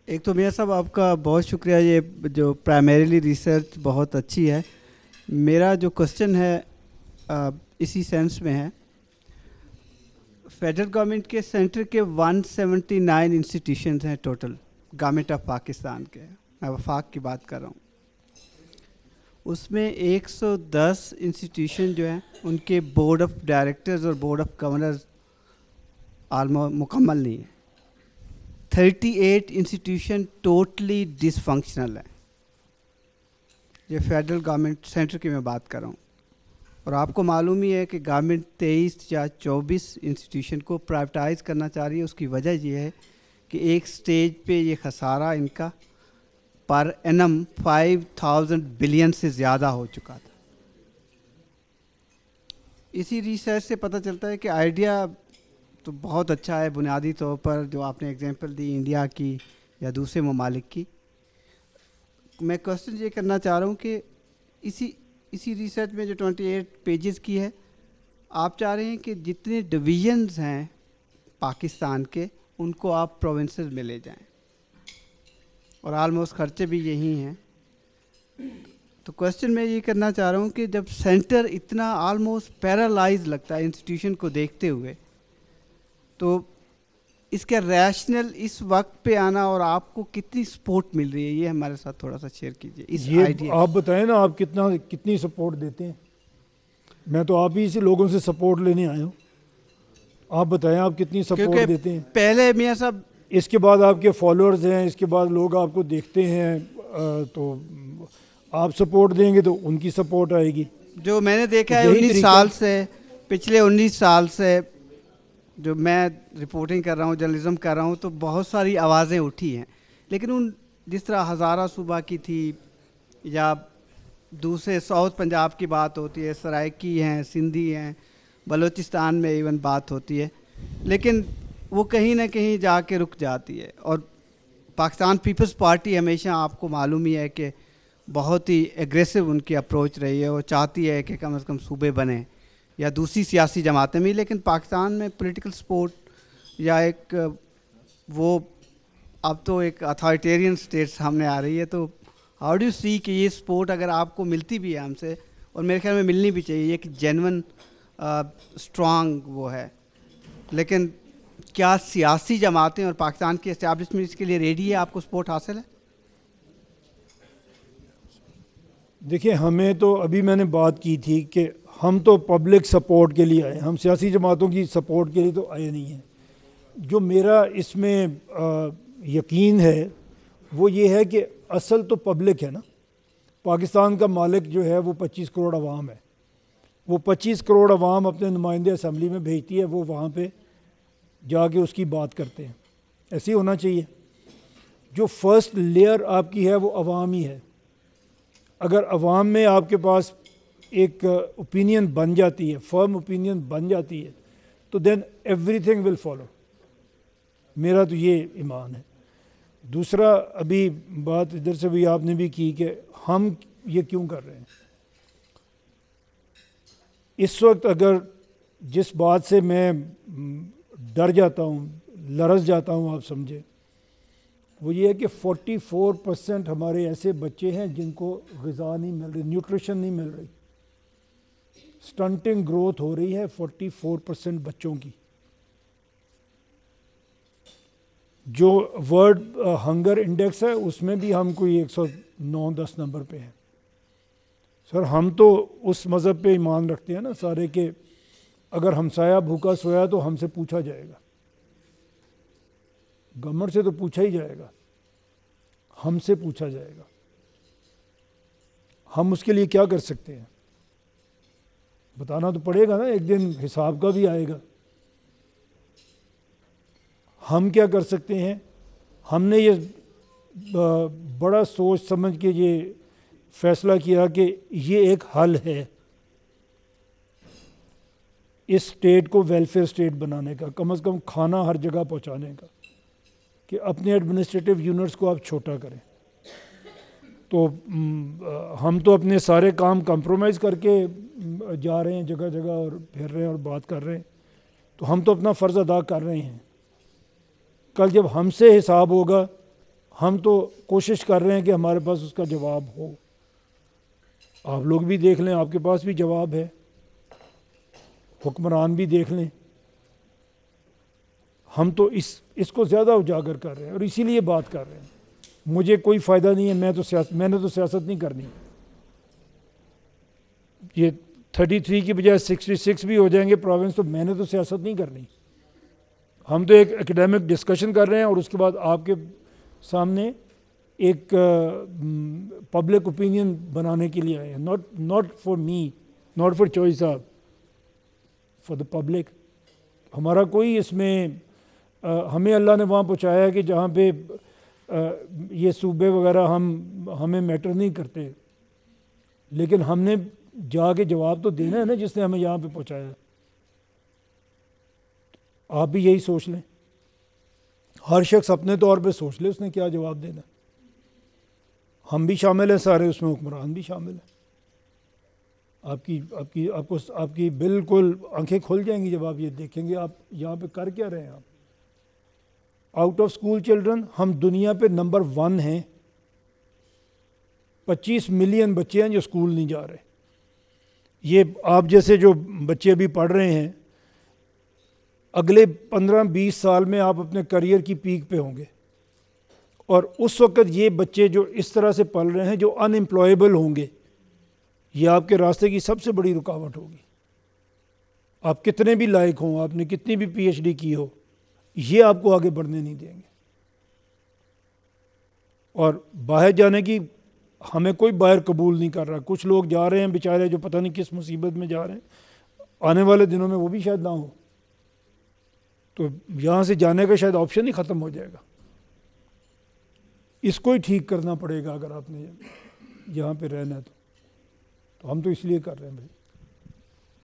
एक तो मियाँ साहब आपका बहुत शुक्रिया, ये जो प्राइमरीली रिसर्च बहुत अच्छी है। मेरा जो क्वेश्चन है इसी सेंस में है। फेडरल गवर्नमेंट के सेंटर के 179 इंस्टीट्यूशंस हैं टोटल, गवर्नमेंट ऑफ पाकिस्तान के, मैं वफाक की बात कर रहा हूँ। उसमें 110 इंस्टीट्यूशन जो हैं उनके बोर्ड ऑफ डायरेक्टर्स और बोर्ड ऑफ गवर्नर्स आलमोस्ट मुकम्मल नहीं है। 38 इंस्टीट्यूशन टोटली डिसफंक्शनल है। ये फेडरल गवर्नमेंट सेंटर की मैं बात कर रहा हूँ। और आपको मालूम ही है कि गवर्नमेंट 23 या 24 इंस्टीट्यूशन को प्राइवेटाइज करना चाह रही है। उसकी वजह ये है कि एक स्टेज पे ये खसारा इनका पर एनम 5000 बिलियन से ज़्यादा हो चुका था। इसी रिसर्च से पता चलता है कि आइडिया तो बहुत अच्छा है बुनियादी तौर पर, जो आपने एग्जांपल दी इंडिया की या दूसरे ममालिक की। मैं क्वेश्चन ये करना चाह रहा हूँ कि इसी रिसर्च में जो 28 पेजेस की है, आप चाह रहे हैं कि जितने डिवीजन्स हैं पाकिस्तान के उनको आप प्रोविंसेस में ले जाएं, और आलमोस्ट खर्चे भी यही हैं। तो क्वेश्चन मैं ये करना चाह रहा हूँ कि जब सेंटर इतना आलमोस्ट पैरालाइज लगता है इंस्टीट्यूशन को देखते हुए, तो इसका रैशनल इस वक्त पे आना और आपको कितनी सपोर्ट मिल रही है, ये हमारे साथ थोड़ा सा शेयर कीजिए इस आइडिया। आप बताएं ना, आप कितनी सपोर्ट देते हैं। मैं तो आप ही से लोगों से सपोर्ट लेने आया हूँ। आप बताएं आप कितनी सपोर्ट देते हैं। पहले मियाँ साहब, इसके बाद आपके फॉलोअर्स हैं, इसके बाद लोग आपको देखते हैं, तो आप सपोर्ट देंगे तो उनकी सपोर्ट आएगी। जो मैंने देखा है 19 साल से, पिछले 19 साल से जो मैं रिपोर्टिंग कर रहा हूँ, जर्नलिज्म कर रहा हूँ, तो बहुत सारी आवाज़ें उठी हैं। लेकिन उन जिस तरह हज़ारा सूबा की थी या दूसरे साउथ पंजाब की बात होती है, सराइकी हैं, सिंधी हैं, बलूचिस्तान में इवन बात होती है, लेकिन वो कहीं ना कहीं जाके रुक जाती है। और पाकिस्तान पीपल्स पार्टी हमेशा, आपको मालूम ही है कि बहुत ही एग्रेसिव उनकी अप्रोच रही है। वो चाहती है कि कम से कम सूबे बने या दूसरी सियासी जमातें भी, लेकिन पाकिस्तान में पॉलिटिकल सपोर्ट या एक वो अब तो एक अथॉरिटेरियन स्टेट सामने आ रही है। तो हाउ डू सी कि ये सपोर्ट अगर आपको मिलती भी है हमसे, और मेरे ख्याल में मिलनी भी चाहिए, ये कि जेन्युइन स्ट्रांग वो है, लेकिन क्या सियासी जमातें और पाकिस्तान की एस्टैब्लिशमेंट इसके लिए रेडी है? आपको सपोर्ट हासिल है? देखिए, हमें तो अभी मैंने बात की थी कि हम तो पब्लिक सपोर्ट के लिए आए, हम सियासी जमातों की सपोर्ट के लिए तो आए नहीं हैं। जो मेरा इसमें यकीन है वो ये है कि असल तो पब्लिक है ना। पाकिस्तान का मालिक जो है वो 25 करोड़ अवाम है। वो 25 करोड़ अवाम अपने नुमाइंदे असम्बली में भेजती है, वो वहाँ पे जाके उसकी बात करते हैं। ऐसे ही होना चाहिए। जो फर्स्ट लेयर आपकी है वो अवाम ही है। अगर अवाम में आपके पास एक ओपिनियन बन जाती है, फर्म ओपिनियन बन जाती है, तो देन एवरीथिंग विल फॉलो। मेरा तो ये ईमान है। दूसरा, अभी बात इधर से भी आपने भी की कि हम ये क्यों कर रहे हैं। इस वक्त अगर जिस बात से मैं डर जाता हूँ, लरस जाता हूँ, आप समझे, वो ये है कि 44% हमारे ऐसे बच्चे हैं जिनको ग़िज़ा नहीं मिल रही, न्यूट्रिशन नहीं मिल रही। स्टंटिंग ग्रोथ हो रही है 44% बच्चों की। जो वर्ल्ड हंगर इंडेक्स है उसमें भी हम कोई 109-10 नंबर पे हैं। सर, हम तो उस मज़हब पे ईमान रखते हैं ना सारे के, अगर हमसाया भूखा सोया तो हमसे पूछा जाएगा, गवर्नमेंट से तो पूछा ही जाएगा, हमसे पूछा जाएगा। हम उसके लिए क्या कर सकते हैं? बताना तो पड़ेगा ना, एक दिन हिसाब का भी आएगा। हम क्या कर सकते हैं? हमने ये बड़ा सोच समझ के ये फैसला किया कि ये एक हल है इस स्टेट को वेलफेयर स्टेट बनाने का, कम से कम खाना हर जगह पहुंचाने का, कि अपने एडमिनिस्ट्रेटिव यूनिट्स को आप छोटा करें। तो हम तो अपने सारे काम कंप्रोमाइज़ करके जा रहे हैं जगह जगह और फिर रहे हैं और बात कर रहे हैं, तो हम तो अपना फ़र्ज़ अदा कर रहे हैं। कल जब हमसे हिसाब होगा हम तो कोशिश कर रहे हैं कि हमारे पास उसका जवाब हो। आप लोग भी देख लें, आपके पास भी जवाब है, हुक्मरान भी देख लें। हम तो इसको ज़्यादा उजागर कर रहे हैं और इसीलिए बात कर रहे हैं। मुझे कोई फ़ायदा नहीं है, मैंने तो सियासत नहीं करनी। ये 33 की बजाय 66 भी हो जाएंगे प्रोविंस, तो मैंने तो सियासत नहीं करनी। हम तो एक एकेडमिक डिस्कशन कर रहे हैं और उसके बाद आपके सामने एक पब्लिक ओपिनियन बनाने के लिए आए हैं। Not for me, not for choice of, for the public. हमारा कोई इसमें हमें अल्लाह ने वहाँ पहुँचाया है कि जहाँ पे ये सूबे वगैरह हमें मैटर नहीं करते, लेकिन हमने जाके जवाब तो देना है ना जिसने हमें यहाँ पे पहुँचाया। आप भी यही सोच लें, हर शख्स अपने तौर पे सोच ले उसने क्या जवाब देना। हम भी शामिल हैं सारे उसमें, हुक्मरान भी शामिल हैं। आपकी बिल्कुल आंखें खुल जाएंगी जब आप ये देखेंगे आप यहाँ पे कर क्या रहे हैं। आप आउट ऑफ स्कूल चिल्ड्रन हम दुनिया पे नंबर 1 हैं। 25 मिलियन बच्चे हैं जो स्कूल नहीं जा रहे। ये आप जैसे जो बच्चे अभी पढ़ रहे हैं, अगले 15-20 साल में आप अपने करियर की पीक पे होंगे, और उस वक़्त ये बच्चे जो इस तरह से पल रहे हैं, जो अनएम्प्लॉयबल होंगे, ये आपके रास्ते की सबसे बड़ी रुकावट होगी। आप कितने भी लायक हों, आपने कितनी भी PhD की हो, ये आपको आगे बढ़ने नहीं देंगे। और बाहर जाने की हमें कोई बाहर कबूल नहीं कर रहा। कुछ लोग जा रहे हैं बेचारे, जो पता नहीं किस मुसीबत में जा रहे हैं, आने वाले दिनों में वो भी शायद ना हो, तो यहाँ से जाने का शायद ऑप्शन ही ख़त्म हो जाएगा। इसको ही ठीक करना पड़ेगा अगर आपने यहाँ पे रहना है तो हम तो इसलिए कर रहे हैं भाई।